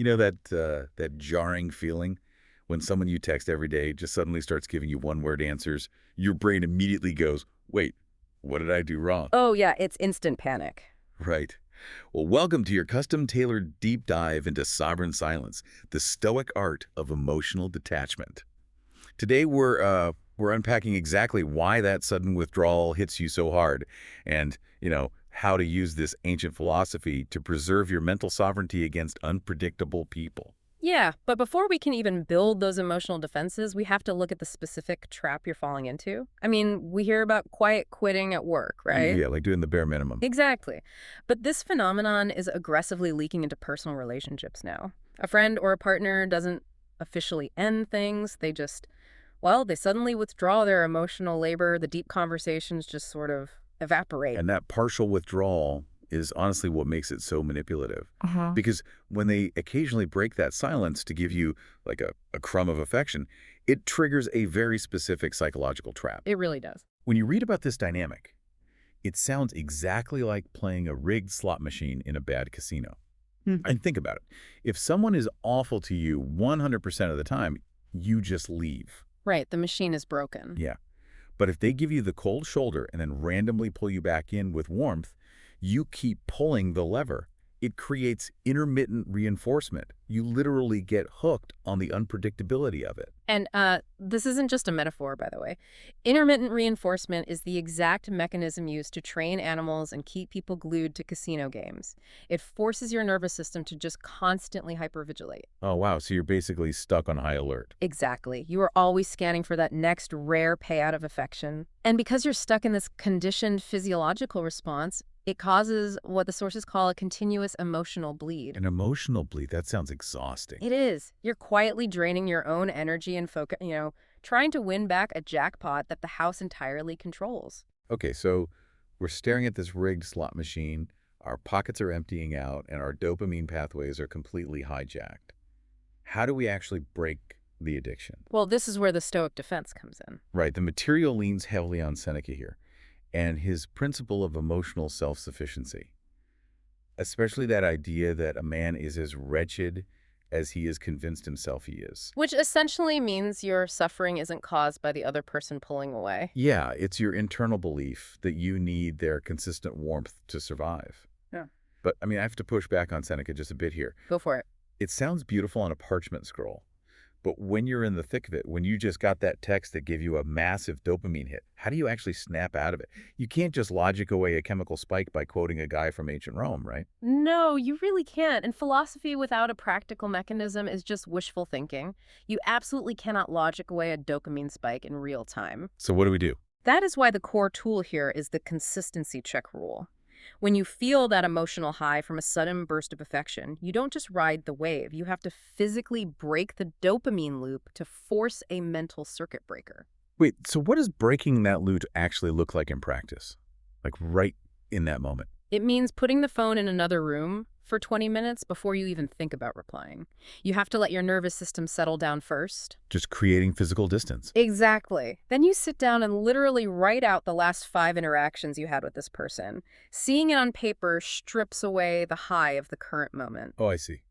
You know that jarring feeling when someone you text every day just suddenly starts giving you one-word answers? Your brain immediately goes, "Wait, what did I do wrong?" Oh, yeah, it's instant panic. Right. Well, welcome to your custom-tailored deep dive into sovereign silence, the Stoic art of emotional detachment. Today we're unpacking exactly why that sudden withdrawal hits you so hard, and how to use this ancient philosophy to preserve your mental sovereignty against unpredictable people. Yeah, but before we can even build those emotional defenses, we have to look at the specific trap you're falling into. I mean, we hear about quiet quitting at work, right? Yeah, like doing the bare minimum. Exactly. But this phenomenon is aggressively leaking into personal relationships now. A friend or a partner doesn't officially end things. They suddenly withdraw their emotional labor. The deep conversations just sort of evaporate. And that partial withdrawal is honestly what makes it so manipulative. Because when they occasionally break that silence to give you like a crumb of affection, it triggers a very specific psychological trap. It really does. When you read about this dynamic, it sounds exactly like playing a rigged slot machine in a bad casino. And think about it. If someone is awful to you 100% of the time, you just leave. Right, the machine is broken. Yeah. But if they give you the cold shoulder and then randomly pull you back in with warmth, you keep pulling the lever. It creates intermittent reinforcement. You literally get hooked on the unpredictability of it. And this isn't just a metaphor, by the way. Intermittent reinforcement is the exact mechanism used to train animals and keep people glued to casino games. It forces your nervous system to just constantly hypervigilate. Oh, wow. So you're basically stuck on high alert. Exactly. You are always scanning for that next rare payout of affection. And because you're stuck in this conditioned physiological response, it causes what the sources call a continuous emotional bleed. An emotional bleed, that sounds exhausting. It is. You're quietly draining your own energy and focus, trying to win back a jackpot that the house entirely controls. Okay, so we're staring at this rigged slot machine, our pockets are emptying out, and our dopamine pathways are completely hijacked. How do we actually break the addiction? Well, this is where the Stoic defense comes in. Right, the material leans heavily on Seneca here, and his principle of emotional self-sufficiency, especially that idea that a man is as wretched as he is convinced himself he is. Which essentially means your suffering isn't caused by the other person pulling away. Yeah, it's your internal belief that you need their consistent warmth to survive. Yeah. But, I mean, I have to push back on Seneca just a bit here. Go for it. It sounds beautiful on a parchment scroll, but when you're in the thick of it, when you just got that text that gave you a massive dopamine hit, how do you actually snap out of it? You can't just logic away a chemical spike by quoting a guy from ancient Rome, right? No, you really can't. And philosophy without a practical mechanism is just wishful thinking. You absolutely cannot logic away a dopamine spike in real time. So what do we do? That is why the core tool here is the consistency check rule. When you feel that emotional high from a sudden burst of affection, you don't just ride the wave. You have to physically break the dopamine loop to force a mental circuit breaker. Wait, so what does breaking that loop actually look like in practice? Like right in that moment? It means putting the phone in another room for 20 minutes before you even think about replying. You have to let your nervous system settle down first. Just creating physical distance. Exactly. Then you sit down and literally write out the last 5 interactions you had with this person. Seeing it on paper strips away the high of the current moment. Oh, I see.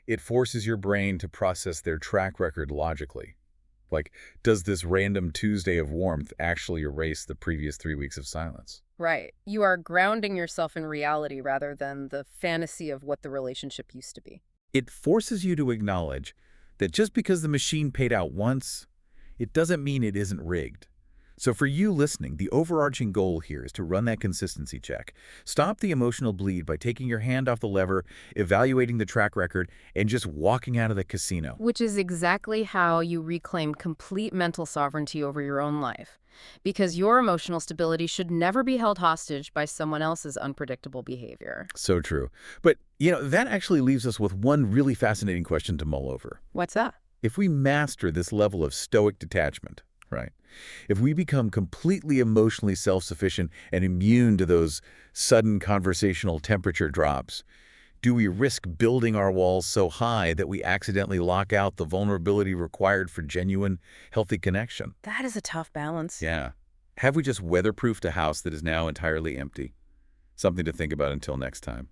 It forces your brain to process their track record logically. Like, does this random Tuesday of warmth actually erase the previous 3 weeks of silence? Right. You are grounding yourself in reality rather than the fantasy of what the relationship used to be. It forces you to acknowledge that just because the machine paid out once, it doesn't mean it isn't rigged. So for you listening, the overarching goal here is to run that consistency check. Stop the emotional bleed by taking your hand off the lever, evaluating the track record, and just walking out of the casino. Which is exactly how you reclaim complete mental sovereignty over your own life. Because your emotional stability should never be held hostage by someone else's unpredictable behavior. So true. But, that actually leaves us with one really fascinating question to mull over. What's that? If we master this level of stoic detachment, right? If we become completely emotionally self-sufficient and immune to those sudden conversational temperature drops, do we risk building our walls so high that we accidentally lock out the vulnerability required for genuine, healthy connection? That is a tough balance. Yeah. Have we just weatherproofed a house that is now entirely empty? Something to think about until next time.